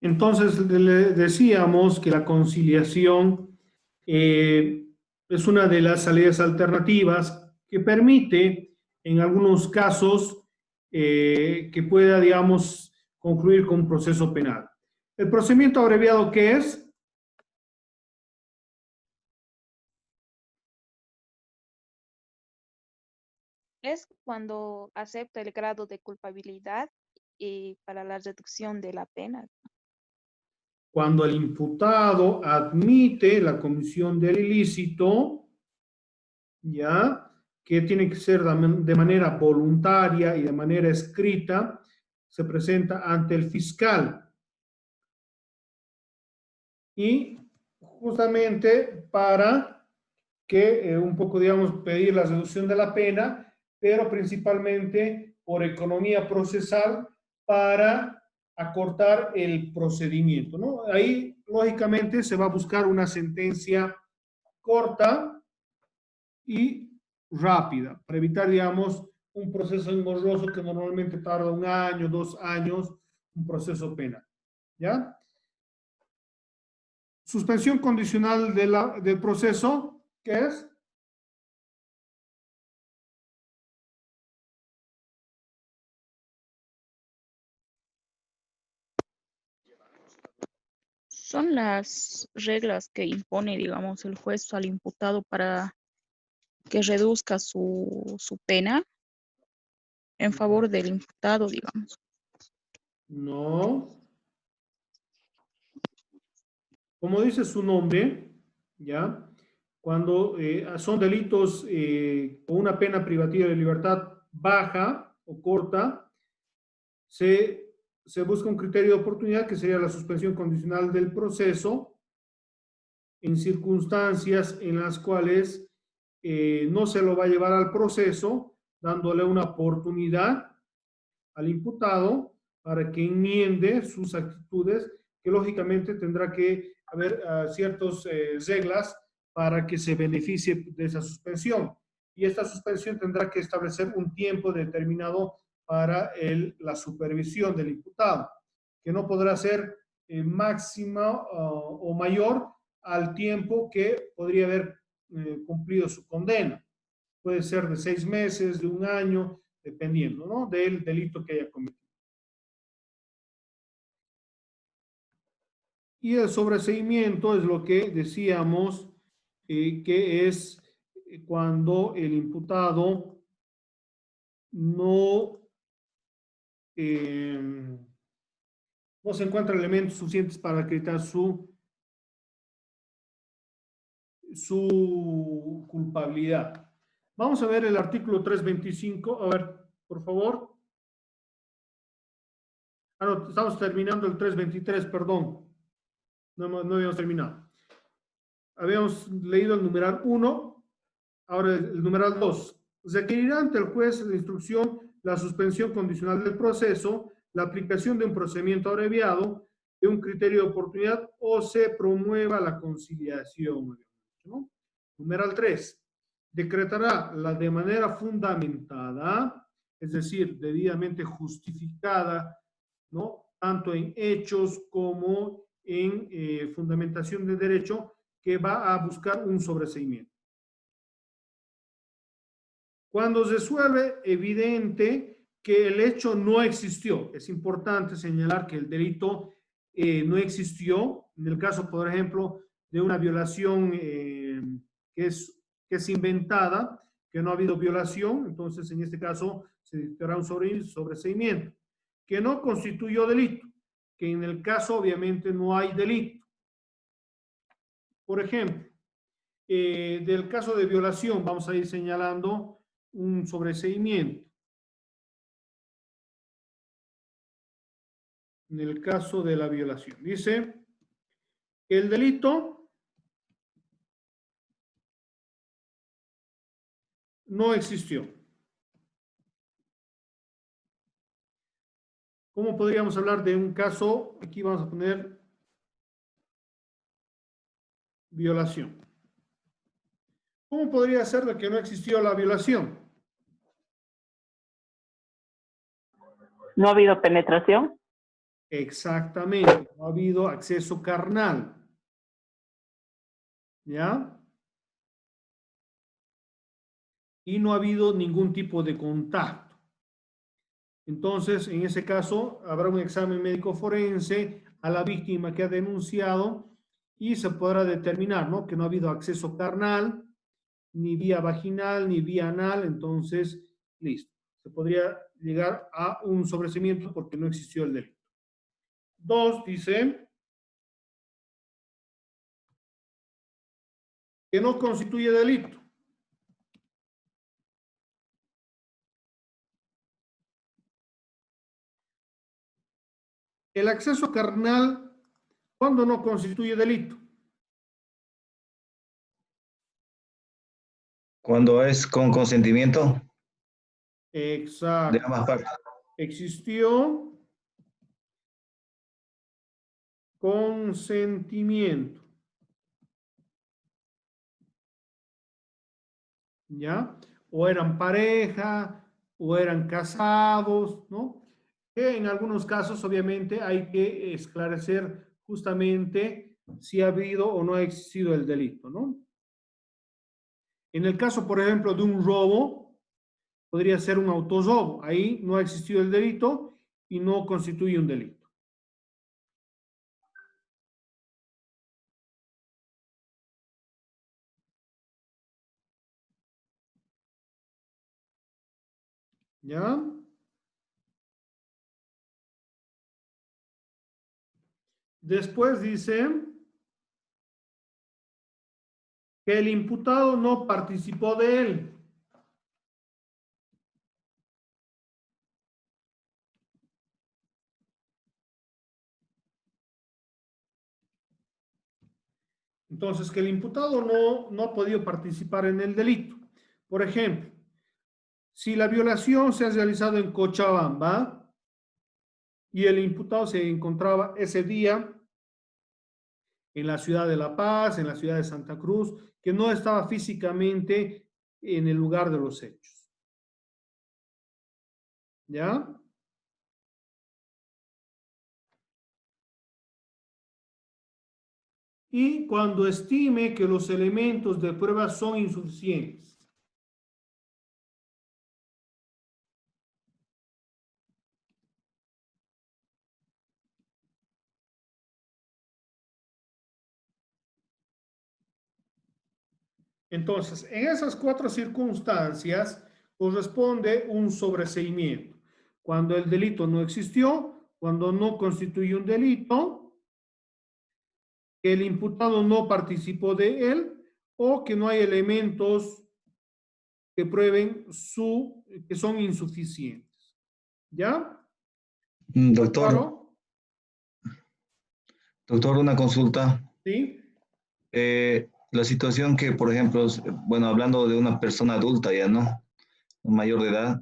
Entonces, le decíamos que la conciliación es una de las salidas alternativas que permite, en algunos casos, que pueda, digamos, concluir con un proceso penal. ¿El procedimiento abreviado qué es? Es cuando acepta el grado de culpabilidad y para la reducción de la pena. Cuando el imputado admite la comisión del ilícito, ¿ya? Que tiene que ser de manera voluntaria y de manera escrita, se presenta ante el fiscal. Y justamente para que un poco, digamos, pedir la reducción de la pena, pero principalmente por economía procesal para acortar el procedimiento, ¿no? Ahí, lógicamente, se va a buscar una sentencia corta y rápida, para evitar, digamos, un proceso engorroso que normalmente tarda 1 año, 2 años, un proceso penal, ¿ya? Suspensión condicional del proceso, ¿qué es? Son las reglas que impone, digamos, el juez al imputado para que reduzca su pena en favor del imputado, digamos. No. Como dice su nombre, ¿ya? Cuando son delitos con una pena privativa de libertad baja o corta, se busca un criterio de oportunidad que sería la suspensión condicional del proceso en circunstancias en las cuales no se lo va a llevar al proceso, dándole una oportunidad al imputado para que enmiende sus actitudes, que lógicamente tendrá que haber ciertas reglas para que se beneficie de esa suspensión. Y esta suspensión tendrá que establecer un tiempo determinado para la supervisión del imputado, que no podrá ser máxima o mayor al tiempo que podría haber cumplido su condena. Puede ser de 6 meses, de 1 año, dependiendo, ¿no? Del delito que haya cometido. Y el sobreseimiento es lo que decíamos que es cuando el imputado no, no se encuentra elementos suficientes para acreditar su culpabilidad. Vamos a ver el artículo 325. A ver, por favor. Ah, no, estamos terminando el 323, perdón. No habíamos terminado. Habíamos leído el numeral 1, ahora el numeral 2. Requerirá ante el juez de instrucción la suspensión condicional del proceso, la aplicación de un procedimiento abreviado, de un criterio de oportunidad o se promueva la conciliación, ¿no? Numeral 3. Decretará de manera fundamentada, es decir, debidamente justificada, ¿no? Tanto en hechos como en fundamentación de derecho, que va a buscar un sobreseimiento. Cuando se resuelve evidente que el hecho no existió, es importante señalar que el delito no existió. En el caso, por ejemplo, de una violación que es inventada, que no ha habido violación, entonces en este caso se dictará un sobreseimiento, que no constituyó delito, que en el caso obviamente no hay delito. Por ejemplo, del caso de violación vamos a ir señalando un sobreseimiento. En el caso de la violación, dice que el delito no existió. ¿Cómo podríamos hablar de un caso? Aquí vamos a poner violación. ¿Cómo podría ser de que no existió la violación? ¿No ha habido penetración? Exactamente, no ha habido acceso carnal. ¿Ya? Y no ha habido ningún tipo de contacto. Entonces, en ese caso, habrá un examen médico forense a la víctima que ha denunciado y se podrá determinar, ¿no?, que no ha habido acceso carnal, ni vía vaginal, ni vía anal. Entonces, listo. Se podría llegar a un sobreseimiento porque no existió el delito. 2, dice que no constituye delito. El acceso carnal, ¿cuándo no constituye delito? Cuando es con consentimiento de Exacto. ambas partes. Existió consentimiento. ¿Ya? O eran pareja, o eran casados, ¿no? Que en algunos casos, obviamente, hay que esclarecer justamente si ha habido o no ha existido el delito, ¿no? En el caso, por ejemplo, de un robo, podría ser un autorrobo. Ahí no ha existido el delito y no constituye un delito. ¿Ya? Después dice que el imputado no participó de él. Entonces, que el imputado no ha podido participar en el delito. Por ejemplo, si la violación se ha realizado en Cochabamba y el imputado se encontraba ese día en la ciudad de La Paz, en la ciudad de Santa Cruz, que no estaba físicamente en el lugar de los hechos. ¿Ya? Y cuando estime que los elementos de prueba son insuficientes. Entonces, en esas 4 circunstancias corresponde un sobreseimiento. Cuando el delito no existió, cuando no constituye un delito, que el imputado no participó de él o que no hay elementos que prueben que son insuficientes. ¿Ya? Doctor, Claro. doctor, una consulta. ¿Sí? La situación que, por ejemplo, bueno, hablando de una persona adulta ya, ¿no? Mayor de edad,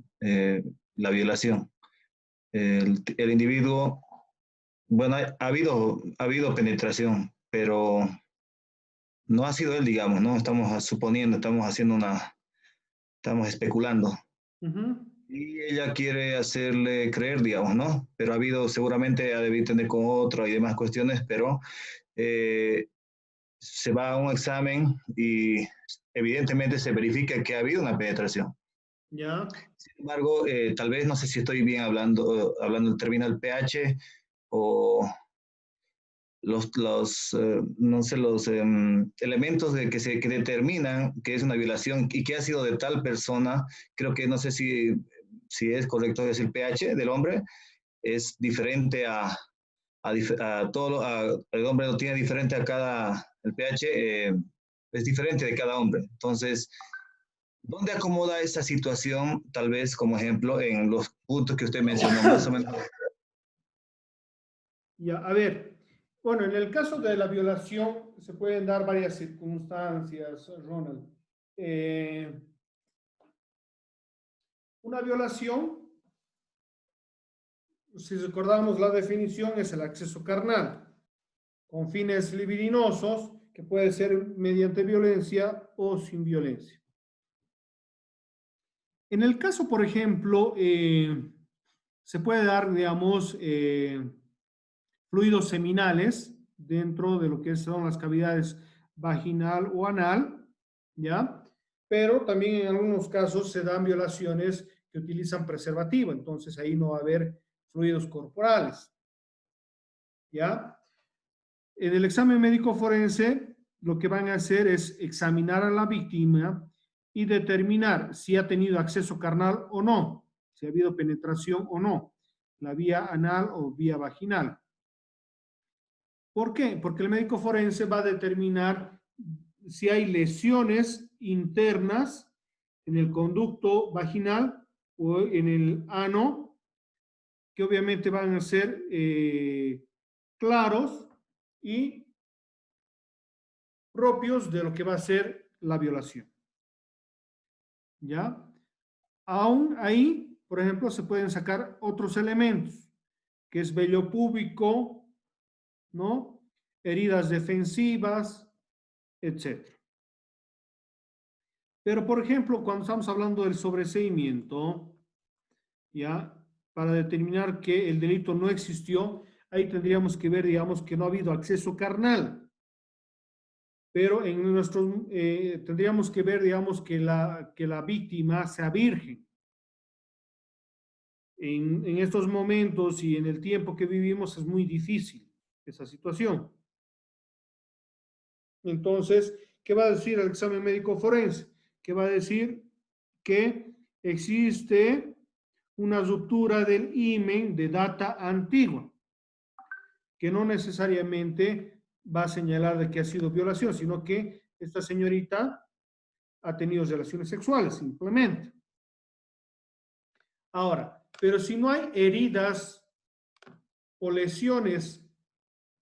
la violación. El individuo, bueno, ha habido penetración, pero no ha sido él, digamos, ¿no? Estamos suponiendo, estamos especulando. Uh-huh. Y ella quiere hacerle creer, digamos, ¿no? Pero ha habido, seguramente ha debido tener con otro y demás cuestiones, pero eh, se va a un examen y evidentemente se verifica que ha habido una penetración. ¿Ya? Sin embargo, tal vez no sé si estoy bien hablando del término del pH o no sé, los elementos que determinan que es una violación y que ha sido de tal persona. Creo que no sé si es correcto decir pH del hombre, es diferente a todo, el hombre lo tiene diferente a el pH es diferente de cada hombre. Entonces, ¿dónde acomoda esa situación, tal vez como ejemplo, en los puntos que usted mencionó, más o menos? Ya, a ver, bueno, en el caso de la violación se pueden dar varias circunstancias, Ronald. Una violación, si recordamos la definición, es el acceso carnal, con fines libidinosos, que puede ser mediante violencia o sin violencia. En el caso, por ejemplo, se puede dar, digamos, fluidos seminales dentro de lo que son las cavidades vaginal o anal, ¿ya? Pero también en algunos casos se dan violaciones que utilizan preservativo, entonces ahí no va a haber fluidos corporales, ¿ya? En el examen médico forense, lo que van a hacer es examinar a la víctima y determinar si ha tenido acceso carnal o no, si ha habido penetración o no, la vía anal o vía vaginal. ¿Por qué? Porque el médico forense va a determinar si hay lesiones internas en el conducto vaginal o en el ano, que obviamente van a ser claros y propios de lo que va a ser la violación. ¿Ya? Aún ahí, por ejemplo, se pueden sacar otros elementos, que es vello púbico, ¿no? Heridas defensivas, etc. Pero, por ejemplo, cuando estamos hablando del sobreseimiento, ¿ya? Para determinar que el delito no existió, ahí tendríamos que ver, digamos, que no ha habido acceso carnal. Pero en nuestros, tendríamos que ver, digamos, que la víctima sea virgen. En estos momentos y en el tiempo que vivimos es muy difícil esa situación. Entonces, ¿qué va a decir el examen médico forense? Que va a decir que existe una ruptura del himen de data antigua, que no necesariamente va a señalar de que ha sido violación, sino que esta señorita ha tenido relaciones sexuales, simplemente. Ahora, pero si no hay heridas o lesiones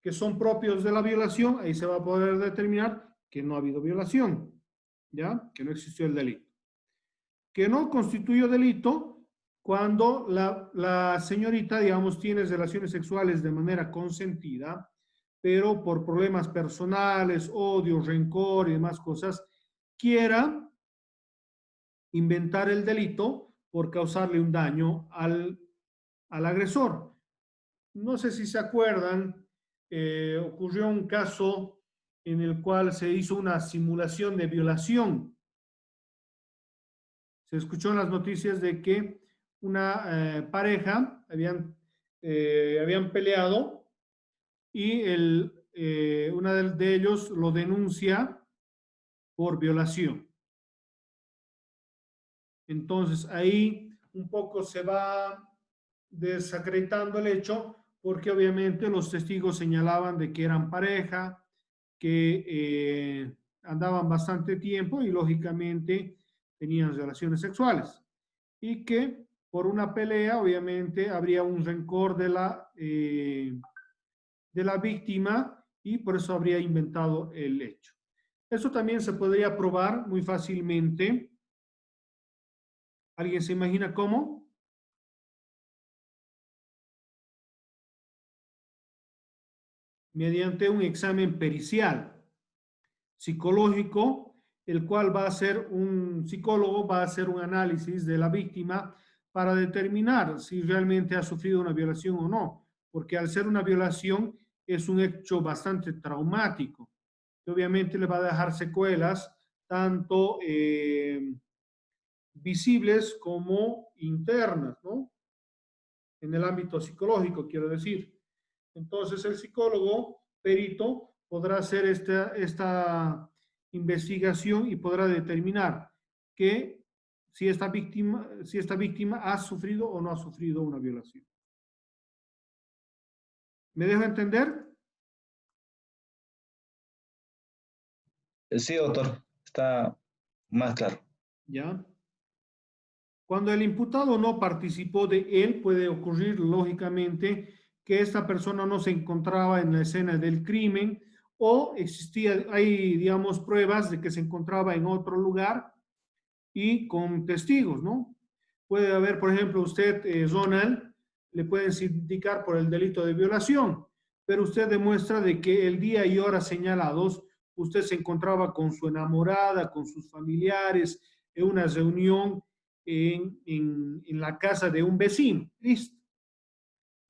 que son propios de la violación, ahí se va a poder determinar que no ha habido violación, ¿ya? Que no existió el delito. Que no constituyó delito cuando la señorita, digamos, tiene relaciones sexuales de manera consentida, pero por problemas personales, odio, rencor y demás cosas, quiera inventar el delito por causarle un daño al agresor. No sé si se acuerdan, ocurrió un caso en el cual se hizo una simulación de violación. Se escuchó en las noticias de que una pareja habían peleado y una de ellos lo denuncia por violación. Entonces ahí un poco se va desacreditando el hecho porque obviamente los testigos señalaban de que eran pareja, que andaban bastante tiempo y lógicamente tenían relaciones sexuales y que por una pelea obviamente habría un rencor de la víctima y por eso habría inventado el hecho. Eso también se podría probar muy fácilmente. ¿Alguien se imagina cómo? Mediante un examen pericial psicológico, el cual va a hacer un psicólogo, va a hacer un análisis de la víctima para determinar si realmente ha sufrido una violación o no, porque al ser una violación es un hecho bastante traumático, que obviamente le va a dejar secuelas tanto visibles como internas, ¿no? En el ámbito psicológico, quiero decir. Entonces, el psicólogo perito podrá hacer esta investigación y podrá determinar que si esta víctima ha sufrido o no ha sufrido una violación. ¿Me dejo entender? Sí, doctor, está más claro. ¿Ya? Cuando el imputado no participó de él, puede ocurrir, lógicamente, que esta persona no se encontraba en la escena del crimen o hay, digamos, pruebas de que se encontraba en otro lugar y con testigos, ¿no? Puede haber, por ejemplo, usted, Ronald, le pueden sindicar por el delito de violación, pero usted demuestra de que el día y hora señalados usted se encontraba con su enamorada, con sus familiares, en una reunión en la casa de un vecino. Listo.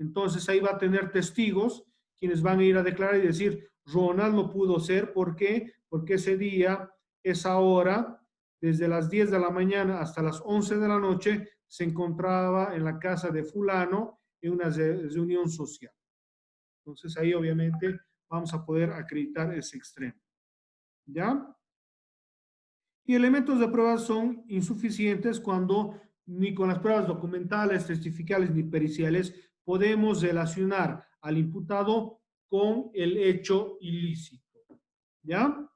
Entonces ahí va a tener testigos quienes van a ir a declarar y decir, Ronald no pudo ser, ¿por qué? Porque ese día, esa hora, desde las 10 de la mañana hasta las 11 de la noche, se encontraba en la casa de fulano en una reunión social. Entonces ahí obviamente vamos a poder acreditar ese extremo. ¿Ya? Y elementos de prueba son insuficientes cuando ni con las pruebas documentales, testificales ni periciales podemos relacionar al imputado con el hecho ilícito. ¿Ya?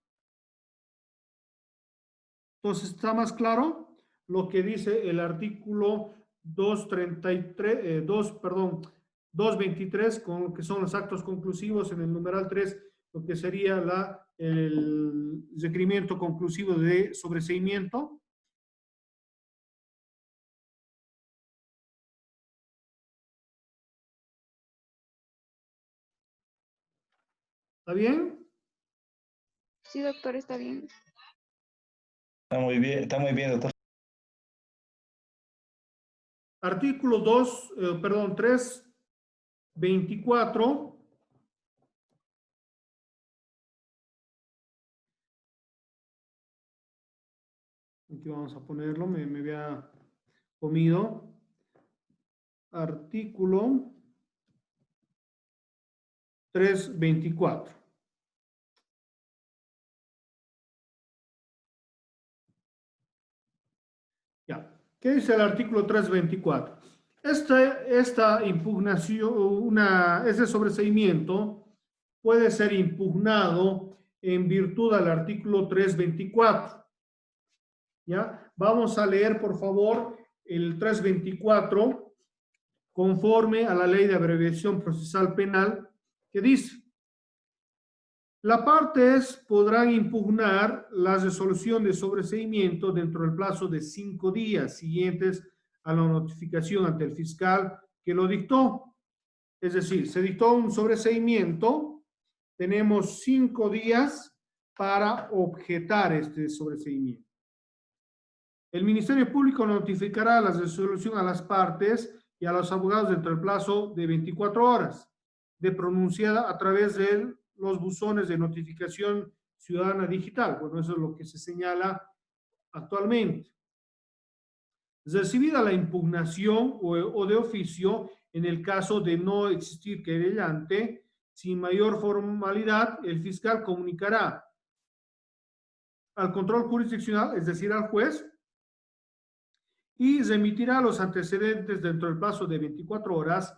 Entonces, ¿está más claro lo que dice el artículo 233, 223, con lo que son los actos conclusivos en el numeral 3, lo que sería el requerimiento conclusivo de sobreseimiento? ¿Está bien? Sí, doctor, está bien. Está muy bien, doctor. Artículo 324. Aquí vamos a ponerlo, me había comido. Artículo 324. Ya. ¿Qué dice el artículo 324? Esta impugnación, ese sobreseimiento puede ser impugnado en virtud del artículo 324. ¿Ya? Vamos a leer, por favor, el 324 conforme a la Ley de Abreviación Procesal Penal, que dice: las partes podrán impugnar la resolución de sobreseimiento dentro del plazo de 5 días siguientes a la notificación ante el fiscal que lo dictó. Es decir, se dictó un sobreseimiento, tenemos 5 días para objetar este sobreseimiento. El Ministerio Público notificará la resolución a las partes y a los abogados dentro del plazo de 24 horas, de pronunciada a través de los buzones de notificación ciudadana digital. Bueno, eso es lo que se señala actualmente. Recibida la impugnación o de oficio, en el caso de no existir querellante, sin mayor formalidad, el fiscal comunicará al control jurisdiccional, es decir, al juez, y remitirá los antecedentes dentro del plazo de 24 horas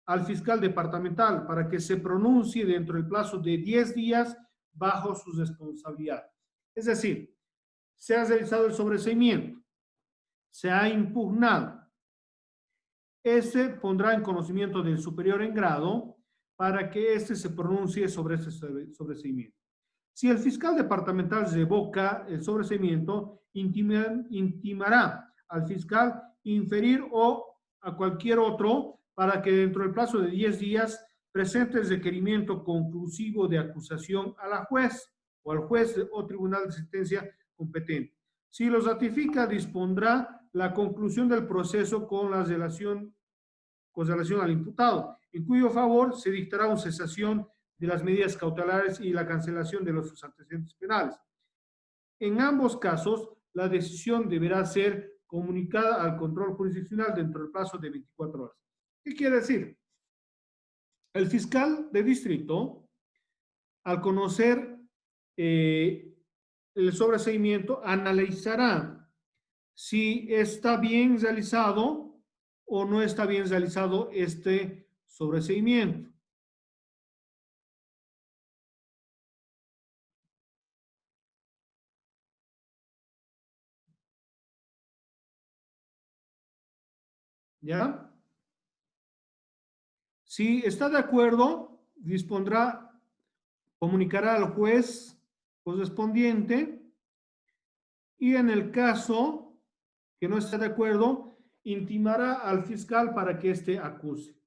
al fiscal departamental para que se pronuncie dentro del plazo de 10 días bajo su responsabilidad. Es decir, se ha realizado el sobreseimiento, se ha impugnado. Este pondrá en conocimiento del superior en grado para que éste se pronuncie sobre ese sobreseimiento. Si el fiscal departamental revoca el sobreseimiento, intimará al fiscal inferir o a cualquier otro para que dentro del plazo de 10 días presente el requerimiento conclusivo de acusación a la juez o al juez o tribunal de sentencia competente. Si los ratifica, dispondrá la conclusión del proceso con relación al imputado, en cuyo favor se dictará una cesación de las medidas cautelares y la cancelación de los antecedentes penales. En ambos casos, la decisión deberá ser comunicada al control jurisdiccional dentro del plazo de 24 horas. ¿Qué quiere decir? El fiscal de distrito, al conocer el sobreseimiento, analizará si está bien realizado o no está bien realizado este sobreseimiento. ¿Ya? Si está de acuerdo, comunicará al juez correspondiente y en el caso que no esté de acuerdo, intimará al fiscal para que éste acuse.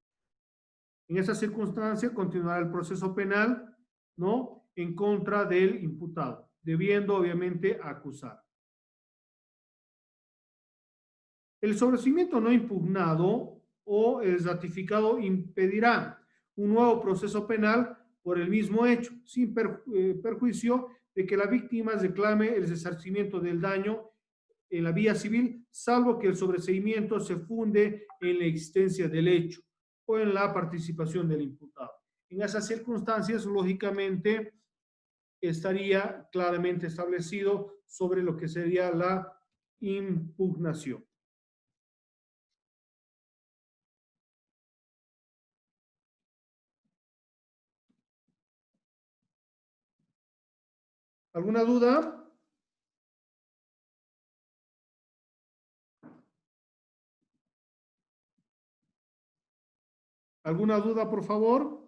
En esa circunstancia continuará el proceso penal, ¿no?, en contra del imputado, debiendo obviamente acusar. El sobreseimiento no impugnado o el ratificado impedirá un nuevo proceso penal por el mismo hecho, sin perjuicio de que la víctima reclame el resarcimiento del daño en la vía civil, salvo que el sobreseimiento se funde en la existencia del hecho o en la participación del imputado. En esas circunstancias, lógicamente, estaría claramente establecido sobre lo que sería la impugnación. ¿Alguna duda? ¿Alguna duda, por favor?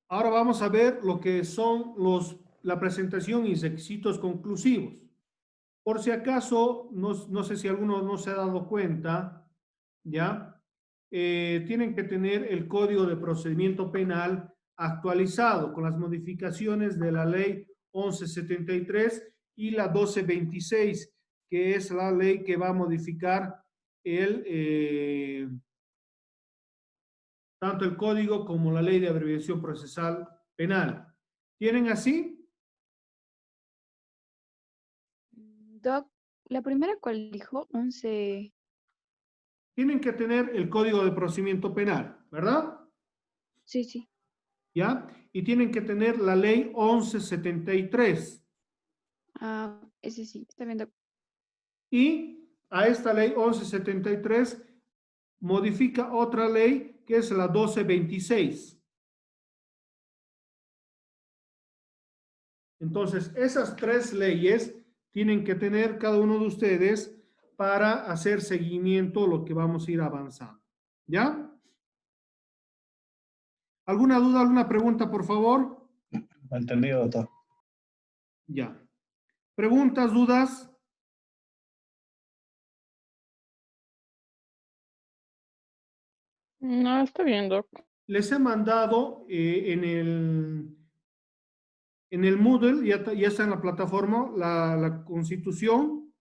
Ahora vamos a ver lo que son la presentación y requisitos conclusivos. Por si acaso, no sé si alguno no se ha dado cuenta, ¿ya? Tienen que tener el Código de Procedimiento Penal actualizado con las modificaciones de la Ley 1173 y la 1226, que es la ley que va a modificar tanto el Código como la Ley de Abreviación Procesal Penal. ¿Tienen así? Doc, la primera cual dijo 11. Tienen que tener el Código de Procedimiento Penal, ¿verdad? Sí, sí. ¿Ya? Y tienen que tener la Ley 1173. Ah, ese sí, está bien, Doc. Y a esta Ley 1173 modifica otra ley que es la 1226. Entonces, esas tres leyes tienen que tener cada uno de ustedes para hacer seguimiento a lo que vamos a ir avanzando. ¿Ya? ¿Alguna duda, alguna pregunta, por favor? Entendido, doctor. Ya. ¿Preguntas, dudas? No, está bien, Doc. Les he mandado en el Moodle, ya está en la plataforma, la Constitución,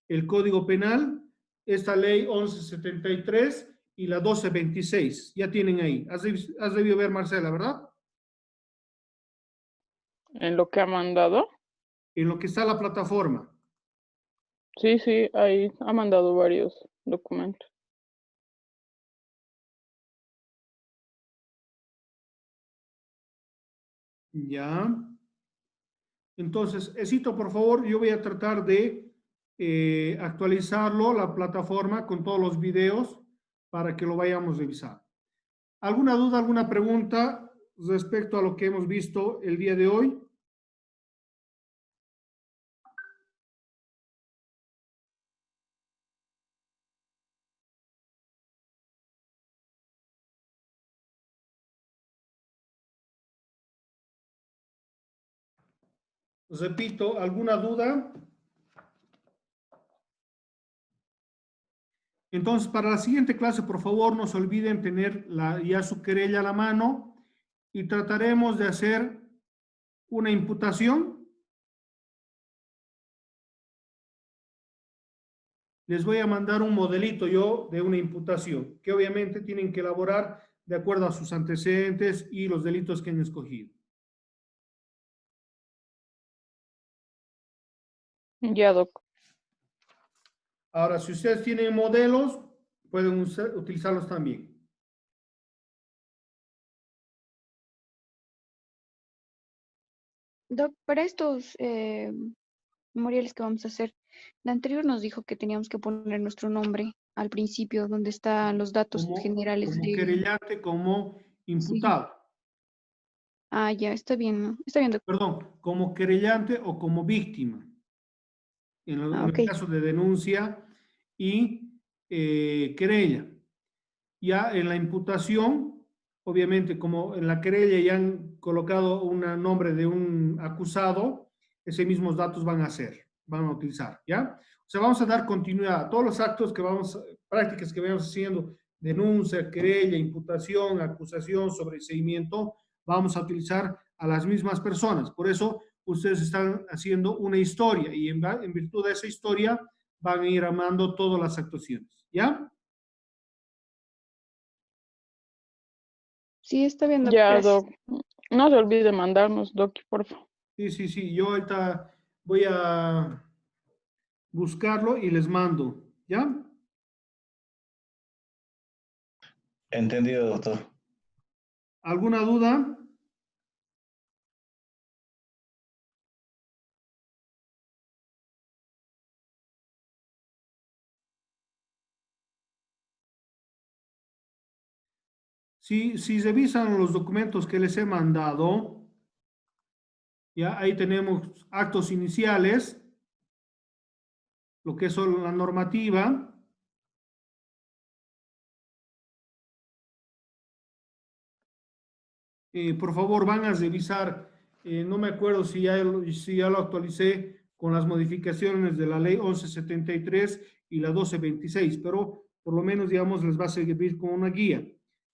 el Código Penal, esta Ley 1173 y la 1226. Ya tienen ahí. Has debido ver, Marcela, ¿verdad? ¿En lo que ha mandado? En lo que está la plataforma. Sí, sí, ahí ha mandado varios documentos. Ya. Entonces, Esito, por favor, yo voy a tratar de actualizarlo, la plataforma, con todos los videos para que lo vayamos a revisar. ¿Alguna duda, alguna pregunta respecto a lo que hemos visto el día de hoy? Repito, ¿alguna duda? Entonces, para la siguiente clase, por favor, no se olviden tener ya su querella a la mano y trataremos de hacer una imputación. Les voy a mandar un modelito yo de una imputación, que obviamente tienen que elaborar de acuerdo a sus antecedentes y los delitos que han escogido. Ya, Doc. Ahora, si ustedes tienen modelos, pueden utilizarlos también. Doc, para estos memoriales que vamos a hacer, la anterior nos dijo que teníamos que poner nuestro nombre al principio, donde están los datos generales Como de... querellante, como Sí. imputado. Ah, ya, está bien, ¿no? Está bien, Doc. Perdón, como querellante o como víctima. En Ok. el caso de denuncia y querella. Ya en la imputación, obviamente, como en la querella ya han colocado un nombre de un acusado, esos mismos datos van a utilizar, ¿ya? O sea, vamos a dar continuidad a todos los actos prácticas que vamos haciendo, denuncia, querella, imputación, acusación, sobreseimiento, vamos a utilizar a las mismas personas. Por eso, ustedes están haciendo una historia y en virtud de esa historia van a ir armando todas las actuaciones, ¿ya? Sí, está bien, Doc. Ya, Gracias. Doc. No se olvide mandarnos, Doc, por favor. Sí, yo ahorita voy a buscarlo y les mando, ¿ya? Entendido, doctor. ¿Alguna duda? Si revisan los documentos que les he mandado, ya ahí tenemos actos iniciales, lo que es la normativa. Por favor, van a revisar, no me acuerdo si ya lo actualicé con las modificaciones de la ley 1173 y la 1226, pero por lo menos, digamos, les va a servir como una guía.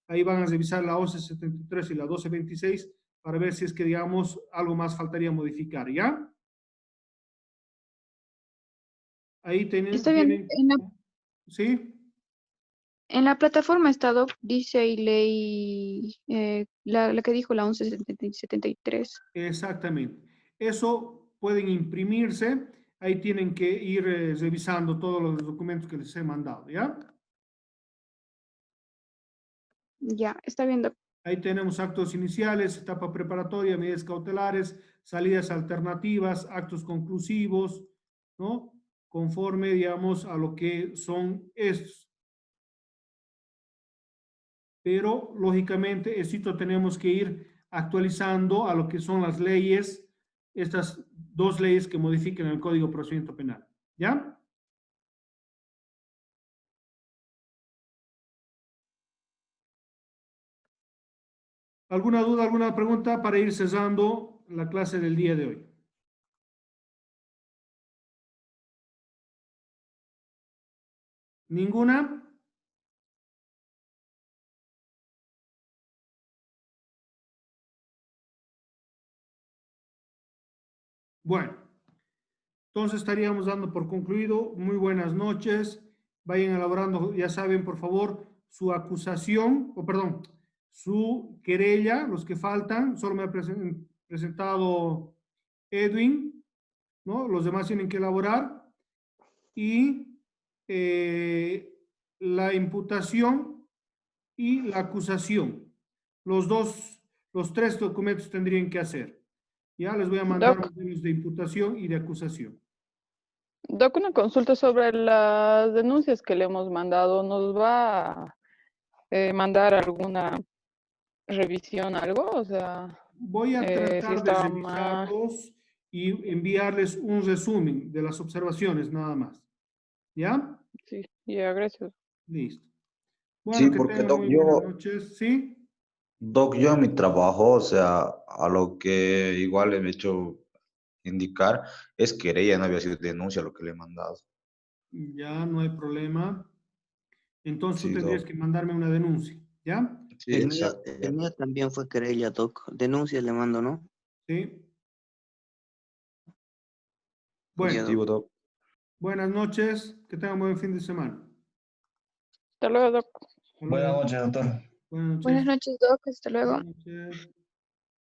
Ahí van a revisar la 1173 y la 1226 para ver si es que, digamos, algo más faltaría modificar, ¿ya? Ahí Está bien. ¿sí? En la plataforma está, Doc, dice y ley, la que dijo la 1173. Exactamente. Eso pueden imprimirse. Ahí tienen que ir revisando todos los documentos que les he mandado, ¿ya? Ya, está bien, Doc. Ahí tenemos actos iniciales, etapa preparatoria, medidas cautelares, salidas alternativas, actos conclusivos, ¿no? Conforme, digamos, a lo que son estos. Pero, lógicamente, esto tenemos que ir actualizando a lo que son las leyes, estas dos leyes que modifican el Código de Procedimiento Penal, ¿ya? ¿Alguna duda, alguna pregunta para ir cerrando la clase del día de hoy? ¿Ninguna? Bueno, entonces estaríamos dando por concluido. Muy buenas noches. Vayan elaborando, ya saben, por favor, su acusación, o perdón, su querella, los que faltan. Solo me ha presentado Edwin, ¿no? Los demás tienen que elaborar. Y la imputación y la acusación. Los tres documentos tendrían que hacer. Ya les voy a mandar Doc, modelos de imputación y de acusación. Doc, una consulta sobre las denuncias que le hemos mandado. ¿Nos va a mandar alguna revisión, algo? O sea, Voy a si tratar de está mal. revisarlos y enviarles un resumen de las observaciones nada más. ¿Ya? Sí, ya, gracias. Listo. Sí, Bueno, que porque tengan muy buenas noches. ¿Sí? Doc, yo en mi trabajo, o sea, a lo que igual le he hecho indicar es que ella no había sido denuncia lo que le he mandado. Ya no hay problema. Entonces tú Sí, tendrías Doc. que mandarme una denuncia. ¿Ya? Sí, exacto. El mío también fue querella, Doc. Denuncias le mando, ¿no? Sí. Bueno, Ya, Doc. Positivo, Doc. buenas noches. Que tengan buen fin de semana. Hasta luego, Doc. Hasta Buenas luego. noches, doctor. Buenas Buenas noches. noches, Doc. Hasta luego. Buenas noches.